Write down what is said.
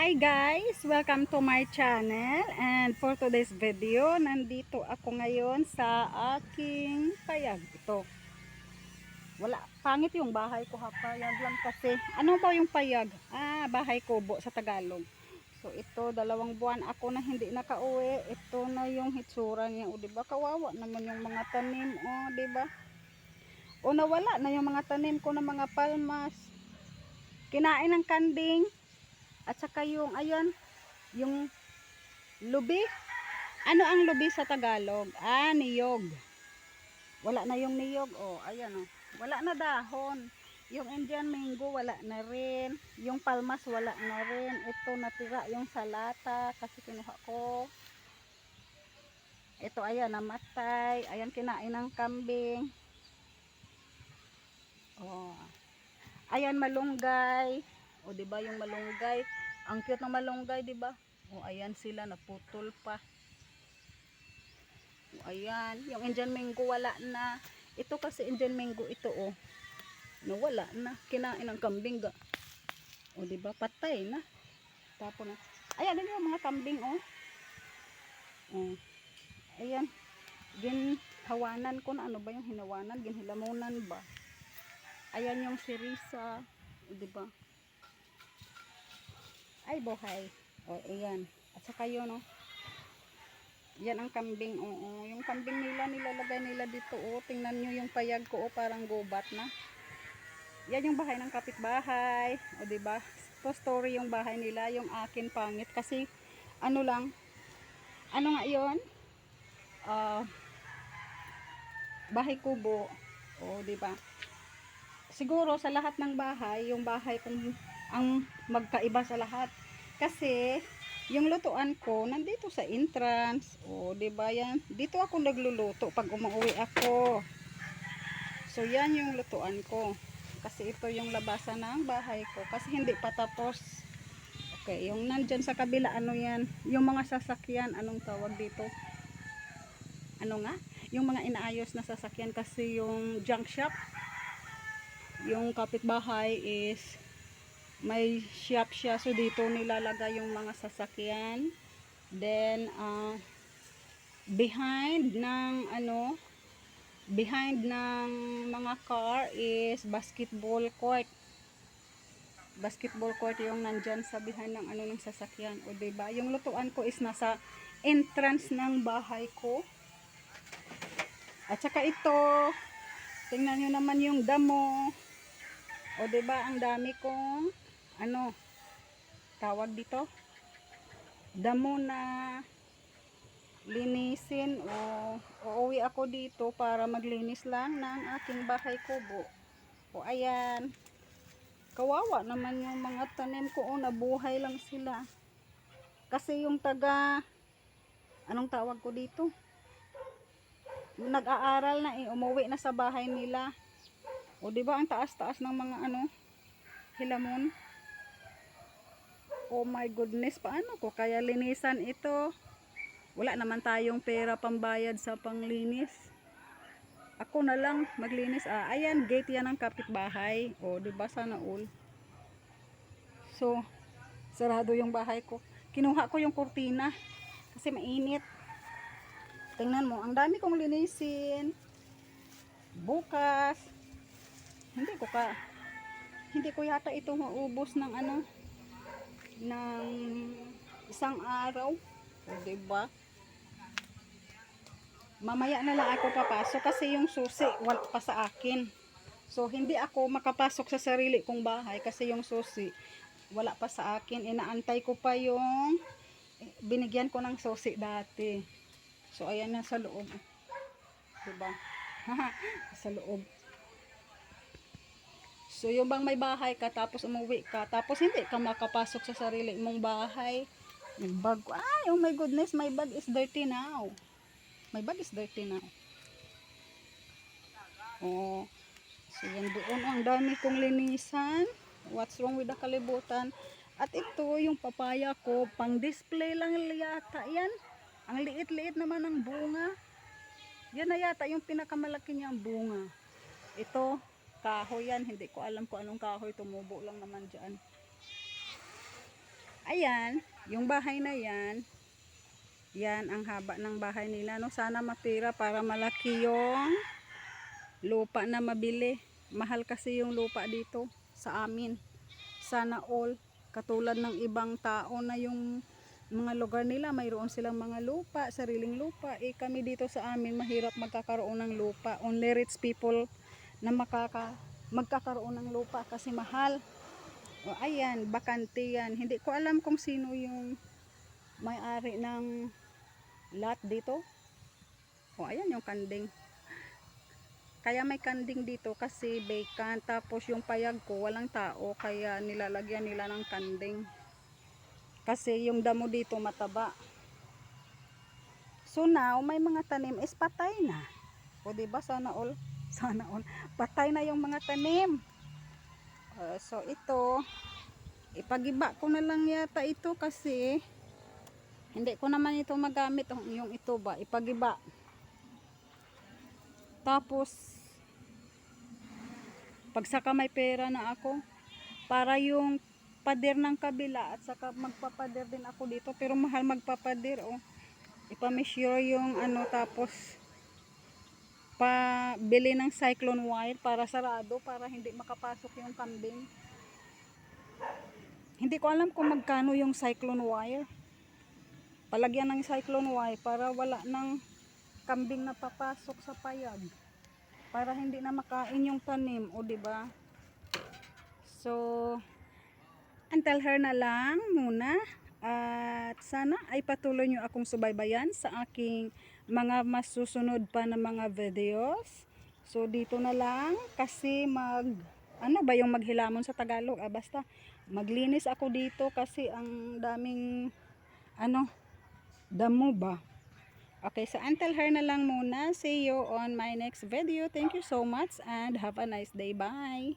Hi guys! Welcome to my channel, and for today's video, nandito ako ngayon sa aking payag. Ito, wala, pangit yung bahay ko ha, payag lang kasi. Ano ba yung payag? Bahay kubo sa Tagalog. So ito, 2 buwan ako na hindi nakauwi. Ito na yung hitsura niya. O diba, kawawa naman yung mga tanim. O diba? O nawala na yung mga tanim ko ng mga palmas. Kinain ng kanding. At saka yung, ayan, yung lubi. Ano ang lubi sa Tagalog? Niyog. Wala na yung niyog. Ayan wala na dahon. Yung Indian mango wala na rin. Yung palmas wala na rin. Ito natira yung salata kasi kinuha ko. Ito ayan namatay. Ayan kinain ng kambing. Ayan malunggay. Diba yung malunggay? Ang cute ng malunggay, diba? Ayan sila naputol pa. Ayan, yung Indian mango wala na. Ito kasi Indian mango ito nawala na. Kinain ng kambing ga. Diba? Patay na. Tapos na. Ayan din yung mga kambing Ayan. Ginhawanan ko na ano ba yung hinawanan? Ginhilamunan ba? Ayan yung sirisa. Diba? Ay buhay. Ayan. At saka yun yan ang kambing. Yung kambing nila nilalagay nila dito tingnan nyo yung payag ko parang gubat na. Yan yung bahay ng kapitbahay. Diba? Ito story yung bahay nila. Yung akin pangit kasi ano lang, ano nga yun? Bahay kubo. Diba? Siguro sa lahat ng bahay, yung bahay kung ang magkaiba sa lahat. Kasi yung lutuan ko nandito sa entrance. Diba yan? Dito ako nagluluto pag umuwi ako. So yan yung lutuan ko. Kasi ito yung labasan ng bahay ko. Kasi hindi pa tapos. Okay, yung nandyan sa kabila, ano yan? Yung mga sasakyan, anong tawag dito? Ano nga? Yung mga inaayos na sasakyan kasi yung junk shop. Yung kapitbahay is may shop siya, so dito nilalagay yung mga sasakyan. Then behind ng mga car is basketball court. Basketball court yung nandyan sa behind ng ng sasakyan. Diba? Yung lutuan ko is nasa entrance ng bahay ko. At saka ito, tingnan nyo naman yung damo. Diba, ang dami kong tawag dito, damo na linisin. Uuwi ako dito para maglinis lang ng aking bahay kubo. Ayan, kawawa naman yung mga tanim ko. Nabuhay lang sila kasi yung anong tawag ko dito, nag-aaral na umuwi na sa bahay nila. Diba, ang taas-taas ng mga hilamon. Oh my goodness, paano ko kaya linisan ito? Wala naman tayong pera pambayad sa panglinis. Ako na lang maglinis. Ayan, gate yan ng kapitbahay. Diba, sana all. So, sarado yung bahay ko. Kinuha ko yung kurtina kasi mainit. Tingnan mo, ang dami kong linisin. Bukas, hindi ko yata ito maubos ng ng isang araw. Diba? Mamaya na lang ako papasok kasi yung susi wala pa sa akin. So hindi ako makapasok sa sarili kong bahay kasi yung susi wala pa sa akin. Inaantay ko pa yung binigyan ko ng susi dati. So ayan na sa loob. Diba? Sa loob. So yung bang may bahay ka tapos umuwi ka tapos hindi ka makapasok sa sarili mong bahay. Yung bag, oh my goodness, my bag is dirty now. My bag is dirty now. So yan doon, ang dami kong linisan. What's wrong with the kalibutan? At ito yung papaya ko, pang display lang yata yan. Ang liit-liit naman ng bunga. Yan na yata yung pinakamalaki niyang bunga. Ito, kahoy yan. Hindi ko alam kung anong kahoy. Tumubo lang naman dyan. Ayan, yung bahay na yan, yan ang haba ng bahay nila, no? Sana mapira para malaki yung lupa na mabili. Mahal kasi yung lupa dito sa amin. Sana all, katulad ng ibang tao na yung mga lugar nila, mayroon silang mga lupa, sariling lupa. Eh kami dito sa amin, mahirap magkakaroon ng lupa. Only rich people na magkakaroon ng lupa kasi mahal. O ayan, bakante yan. Hindi ko alam kung sino yung may-ari ng lot dito. O ayan yung kanding. Kaya may kanding dito kasi vacant. Tapos yung payag ko walang tao, kaya nilalagyan nila ng kanding. Kasi yung damo dito mataba. So now, may mga tanim is patay na. O diba, sana all, sana all. Patay na yung mga tanim. So ito, ipagiba ko na lang yata ito kasi hindi ko naman ito magamit. Yung ito ba, ipagiba. Tapos, pagsaka may pera na ako, para yung pader ng kabila at saka magpapader din ako dito. Pero mahal magpapader, oh. Ipamisure yung ano, tapos pabili ng cyclone wire para sarado, para hindi makapasok yung kambing. Hindi ko alam kung magkano yung cyclone wire. Palagyan ng cyclone wire para wala ng kambing na papasok sa payag, para hindi na makain yung tanim, o diba? So until her na lang muna, at sana ay patuloy nyo akong subaybayan sa aking mga masusunod pa na mga videos. So dito na lang kasi ano ba yung maghilamon sa Tagalog, basta maglinis ako dito kasi ang daming ano, damo ba. Okay, so until her na lang muna. See you on my next video. Thank you so much and have a nice day. Bye!